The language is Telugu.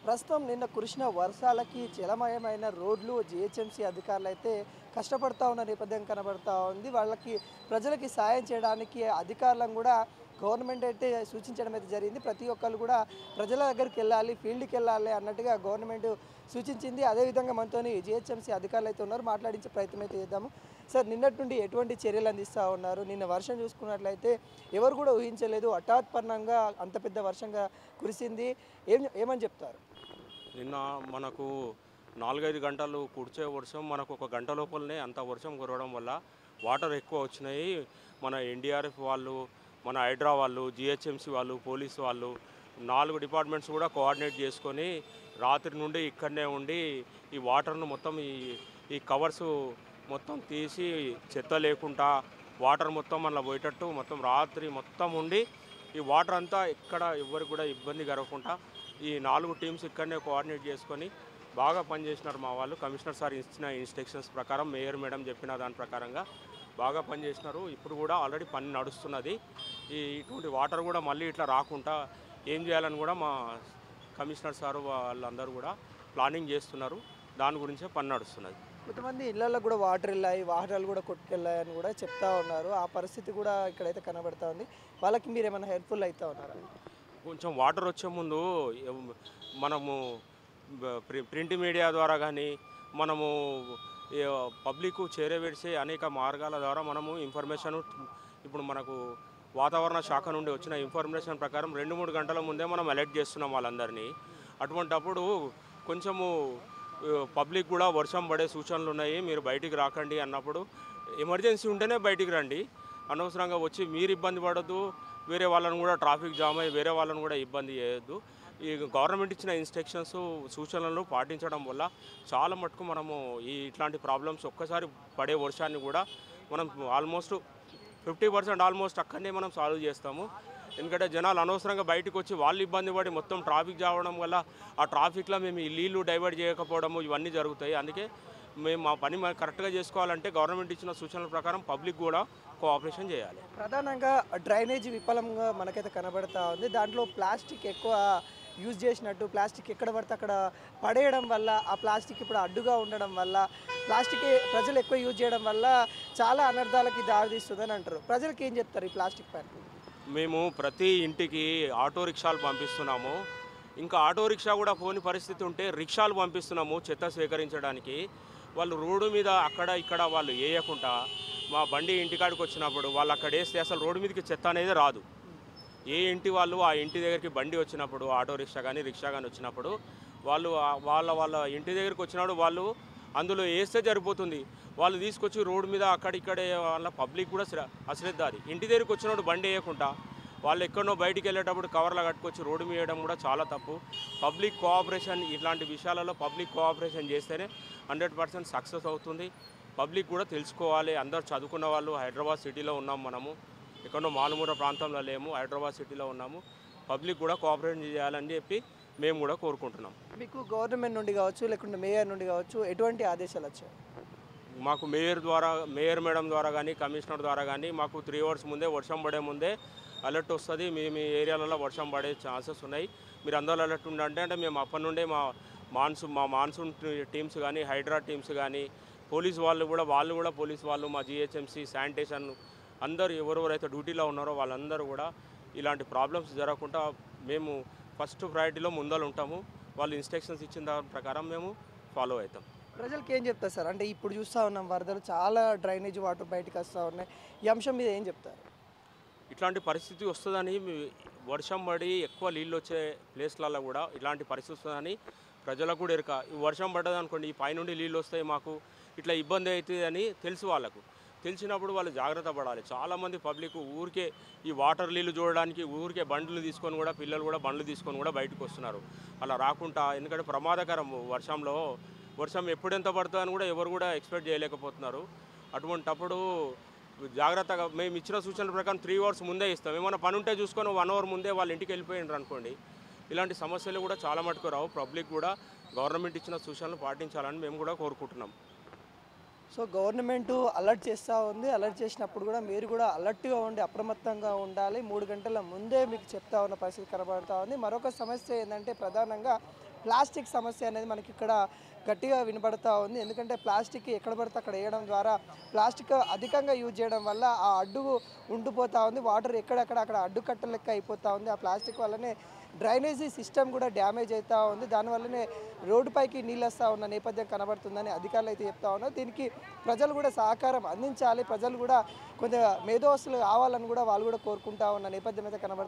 ప్రస్తుతం నిన్న కురిసిన వర్షాలకి జలమయమైన రోడ్లు జీహెచ్ఎంసీ అధికారులు అయితే కష్టపడతా ఉన్న నేపథ్యం కనబడతా ఉంది. వాళ్ళకి ప్రజలకి సాయం చేయడానికి అధికారులను కూడా గవర్నమెంట్ అయితే సూచించడం అయితే జరిగింది. ప్రతి ఒక్కళ్ళు కూడా ప్రజల దగ్గరికి వెళ్ళాలి, ఫీల్డ్కి వెళ్ళాలి అన్నట్టుగా గవర్నమెంట్ సూచించింది. అదేవిధంగా మనతోని జీహెచ్ఎంసీ అధికారులు అయితే ఉన్నారు, మాట్లాడించే ప్రయత్నం అయితే చేద్దాము. సార్, నిన్నటి నుండి ఎటువంటి చర్యలు అందిస్తూ ఉన్నారు? నిన్న వర్షం చూసుకున్నట్లయితే ఎవరు కూడా ఊహించలేదు, హఠాత్పన్నంగా అంత పెద్ద వర్షంగా కురిసింది. ఏమని చెప్తారు? నిన్న మనకు 4-5 గంటలు కురిసే వర్షం మనకు ఒక గంట లోపలనే అంత వర్షం కురవడం వల్ల వాటర్ ఎక్కువ వచ్చినాయి. మన ఎన్డీఆర్ఎఫ్ వాళ్ళు, మన హైడ్రా వాళ్ళు, జిహెచ్ఎంసీ వాళ్ళు, పోలీసు వాళ్ళు 4 డిపార్ట్మెంట్స్ కూడా కోఆర్డినేట్ చేసుకొని రాత్రి నుండి ఇక్కడనే ఉండి ఈ వాటర్ను మొత్తం ఈ కవర్స్ మొత్తం తీసి చెత్త లేకుండా వాటర్ మొత్తం అలా పోయేటట్టు మొత్తం రాత్రి మొత్తం ఉండి ఈ వాటర్ అంతా ఎక్కడ ఎవరికి కూడా ఇబ్బంది కలగకుండా ఈ 4 టీమ్స్ ఇక్కడనే కోఆర్డినేట్ చేసుకొని బాగా పనిచేసినారు మా వాళ్ళు. కమిషనర్ సార్ ఇచ్చిన ఇన్స్ట్రక్షన్స్ ప్రకారం, మేయర్ మేడం చెప్పిన దాని ప్రకారంగా బాగా పనిచేసినారు. ఇప్పుడు కూడా ఆల్రెడీ పని నడుస్తున్నది. ఇటువంటి వాటర్ కూడా మళ్ళీ ఇట్లా రాకుండా ఏం చేయాలని కూడా మా కమిషనర్ సారు వాళ్ళందరూ కూడా ప్లానింగ్ చేస్తున్నారు. దాని గురించే పని నడుస్తున్నది. కొంతమంది ఇళ్లలో కూడా వాటర్ వెళ్ళాయి, వాహనాలు కూడా కొట్టుకెళ్ళాయి అని కూడా చెప్తా ఉన్నారు. ఆ పరిస్థితి కూడా ఇక్కడైతే కనబడతా ఉంది. వాళ్ళకి మీరు ఏమైనా హెల్ప్ఫుల్ అవుతా ఉన్నారా? కొంచెం వాటర్ వచ్చే ముందు మనము ప్రింట్ మీడియా ద్వారా కానీ మనము పబ్లిక్ చేరవేసే అనేక మార్గాల ద్వారా మనము ఇన్ఫర్మేషన్ ఇప్పుడు మనకు వాతావరణ శాఖ నుండి వచ్చిన ఇన్ఫర్మేషన్ ప్రకారం 2-3 గంటల ముందే మనం అలర్ట్ చేస్తున్నాం వాళ్ళందరినీ. అటువంటప్పుడు కొంచెము పబ్లిక్ కూడా వర్షం పడే సూచనలు ఉన్నాయి, మీరు బయటికి రాకండి అన్నప్పుడు ఎమర్జెన్సీ ఉంటేనే బయటికి రండి. అనవసరంగా వచ్చి మీరు ఇబ్బంది పడద్దు, వేరే వాళ్ళని కూడా ట్రాఫిక్ జామ్ అయ్యి వేరే వాళ్ళని కూడా ఇబ్బంది చేయొద్దు. ఈ గవర్నమెంట్ ఇచ్చిన ఇన్స్ట్రక్షన్స్ సూచనలు పాటించడం వల్ల చాలా మటుకు మనము ఇట్లాంటి ప్రాబ్లమ్స్ ఒక్కసారి పడే వర్షాన్ని కూడా మనం ఆల్మోస్ట్ 50% ఆల్మోస్ట్ అక్కడనే మనం సాల్వ్ చేస్తాము. ఎందుకంటే జనాలు అనవసరంగా బయటకు వచ్చి వాళ్ళు ఇబ్బంది పడి మొత్తం ట్రాఫిక్ జావడం వల్ల ఆ ట్రాఫిక్లో మేము ఈ నీళ్లు డైవర్ట్ చేయకపోవడము ఇవన్నీ జరుగుతాయి. అందుకే మేము మా పని కరెక్ట్గా చేసుకోవాలంటే గవర్నమెంట్ ఇచ్చిన సూచనల ప్రకారం పబ్లిక్ కూడా కోఆపరేషన్ చేయాలి. ప్రధానంగా డ్రైనేజీ విఫలంగా మనకైతే కనబడతా ఉంది. దాంట్లో ప్లాస్టిక్ ఎక్కువ యూజ్ చేసినట్టు, ప్లాస్టిక్ ఎక్కడ పడితే అక్కడ పడేయడం వల్ల, ఆ ప్లాస్టిక్ ఇప్పుడు అడ్డుగా ఉండడం వల్ల, ప్లాస్టిక్ ప్రజలు ఎక్కువ యూజ్ చేయడం వల్ల చాలా అనర్థాలకి దారితీస్తుందని అంటారు. ప్రజలకు ఏం చెప్తారు ఈ ప్లాస్టిక్ పైన? మేము ప్రతి ఇంటికి ఆటో రిక్షాలు పంపిస్తున్నాము. ఇంకా ఆటో రిక్షా కూడా పోని పరిస్థితి ఉంటే రిక్షాలు పంపిస్తున్నాము చెత్త సేకరించడానికి. వాళ్ళు రోడ్డు మీద అక్కడ ఇక్కడ వాళ్ళు వేయకుండా మా బండి ఇంటికాడికి వచ్చినప్పుడు వాళ్ళు అక్కడ వేస్తే అసలు రోడ్డు మీదకి చెత్త అనేది రాదు. ఏ ఇంటి వాళ్ళు ఆ ఇంటి దగ్గరికి బండి వచ్చినప్పుడు, ఆటో రిక్షా కానీ రిక్షా కానీ వచ్చినప్పుడు వాళ్ళు వాళ్ళ ఇంటి దగ్గరికి వచ్చినప్పుడు వాళ్ళు అందులో వేస్తే సరిపోతుంది. వాళ్ళు తీసుకొచ్చి రోడ్డు మీద అక్కడిక్కడే వాళ్ళ పబ్లిక్ కూడా అశ్రద్ధ. అది ఇంటి దగ్గరికి వచ్చినప్పుడు బండి వేయకుండా వాళ్ళు ఎక్కడో బయటికి వెళ్ళేటప్పుడు కవర్లో కట్టుకొచ్చి రోడ్డు మీద వేయడం కూడా చాలా తప్పు. పబ్లిక్ కోఆపరేషన్ ఇట్లాంటి విషయాలలో పబ్లిక్ కోఆపరేషన్ చేస్తేనే 100% సక్సెస్ అవుతుంది. పబ్లిక్ కూడా తెలుసుకోవాలి. అందరు చదువుకున్న వాళ్ళు హైదరాబాద్ సిటీలో ఉన్నాము, మనము ఎక్కడో మారుమూల ప్రాంతంలో లేము, హైదరాబాద్ సిటీలో ఉన్నాము. పబ్లిక్ కూడా కోఆపరేషన్ చేయాలని చెప్పి మేము కూడా కోరుకుంటున్నాం. మీకు గవర్నమెంట్ నుండి కావచ్చు, లేకుంటే మేయర్ నుండి కావచ్చు, ఎటువంటి ఆదేశాలు వచ్చాయి? మాకు మేయర్ మేడం ద్వారా కానీ కమిషనర్ ద్వారా కానీ మాకు 3 hours ముందే వర్షం పడే ముందే అలర్ట్ వస్తుంది. మీ ఏరియాలలో వర్షం పడే ఛాన్సెస్ ఉన్నాయి, మీరు అందరూ అలర్ట్ ఉండండి అంటే మేము అప్పటి నుండే మా మాన్సూన్ టీమ్స్ కానీ, హైడ్రా టీమ్స్ కానీ, పోలీసు వాళ్ళు కూడా పోలీసు వాళ్ళు, మా జిహెచ్ఎంసీ, శానిటేషన్ అందరూ ఎవరెవరైతే డ్యూటీలో ఉన్నారో వాళ్ళందరూ కూడా ఇలాంటి ప్రాబ్లమ్స్ జరగకుండా మేము ఫస్ట్ ప్రయారిటీలో ముందలు ఉంటాము. వాళ్ళు ఇన్స్ట్రక్షన్స్ ఇచ్చిన దాని ప్రకారం మేము ఫాలో అవుతాం. ప్రజలకు ఏం చెప్తారు సార్? అంటే ఇప్పుడు చూస్తూ ఉన్నాం వరదలు, చాలా డ్రైనేజ్ వాటర్ బయటకు వస్తూ ఉన్నాయి. ఈ అంశం మీద ఏం చెప్తారు? ఇట్లాంటి పరిస్థితి వస్తుందని, వర్షం పడి ఎక్కువ నీళ్ళు వచ్చే ప్లేస్లలో కూడా ఇలాంటి పరిస్థితి వస్తుందని ప్రజలకు కూడా ఎరక. ఈ వర్షం పడ్డదనుకోండి, ఈ పైనుండి నీళ్ళు వస్తాయి, మాకు ఇట్లా ఇబ్బంది అవుతుంది అని తెలుసు. వాళ్ళకు తెలిసినప్పుడు వాళ్ళు జాగ్రత్త పడాలి. చాలామంది పబ్లిక్ ఊరికే ఈ వాటర్ నీళ్ళు చూడడానికి ఊరికే బండ్లు తీసుకొని కూడా, పిల్లలు కూడా బండ్లు తీసుకొని కూడా బయటకు వస్తున్నారు. అలా రాకుండా, ఎందుకంటే ప్రమాదకరం వర్షం ఎప్పుడెంత పడుతుందని కూడా ఎవరు కూడా ఎక్స్పెక్ట్ చేయలేకపోతున్నారు. అటువంటప్పుడు జాగ్రత్తగా మేము ఇచ్చిన సూచనల ప్రకారం 3 hours ముందే ఇస్తాం. ఏమైనా పని ఉంటే చూసుకొని 1 hour ముందే వాళ్ళ ఇంటికి వెళ్ళిపోయినారు అనుకోండి, ఇలాంటి సమస్యలు కూడా చాలా మటుకు రావు. పబ్లిక్ కూడా గవర్నమెంట్ ఇచ్చిన సూచనలు పాటించాలని మేము కూడా కోరుకుంటున్నాం. సో గవర్నమెంట్ అలర్ట్ చేస్తూ ఉంది. అలర్ట్ చేసినప్పుడు కూడా మీరు కూడా అలర్ట్గా ఉండి అప్రమత్తంగా ఉండాలి. 3 గంటల ముందే మీకు చెప్తా ఉన్న పరిస్థితి కనబడుతూ ఉంది. మరొక సమస్య ఏంటంటే ప్రధానంగా ప్లాస్టిక్ సమస్య అనేది మనకి ఇక్కడ గట్టిగా వినపడతా ఉంది. ఎందుకంటే ప్లాస్టిక్ ఎక్కడ పడితే అక్కడ వేయడం ద్వారా ప్లాస్టిక్ అధికంగా యూజ్ చేయడం వల్ల ఆ అడ్డు ఉండిపోతూ ఉంది. వాటర్ ఎక్కడెక్కడ అక్కడ అడ్డుకట్ట లెక్క అయిపోతూ ఉంది. ఆ ప్లాస్టిక్ వల్లనే డ్రైనేజీ సిస్టమ్ కూడా డ్యామేజ్ అవుతూ ఉంది. దానివల్లనే రోడ్డుపైకి నీళ్ళు వస్తూ ఉన్న నేపథ్యం కనబడుతుందని అధికారులు అయితే చెప్తా ఉన్నారు. దీనికి ప్రజలు కూడా సహకారం అందించాలి. ప్రజలు కూడా కొంచెం మేధోస్తులు కావాలని కూడా వాళ్ళు కూడా కోరుకుంటా ఉన్న నేపథ్యం అయితే కనబడుతుంది.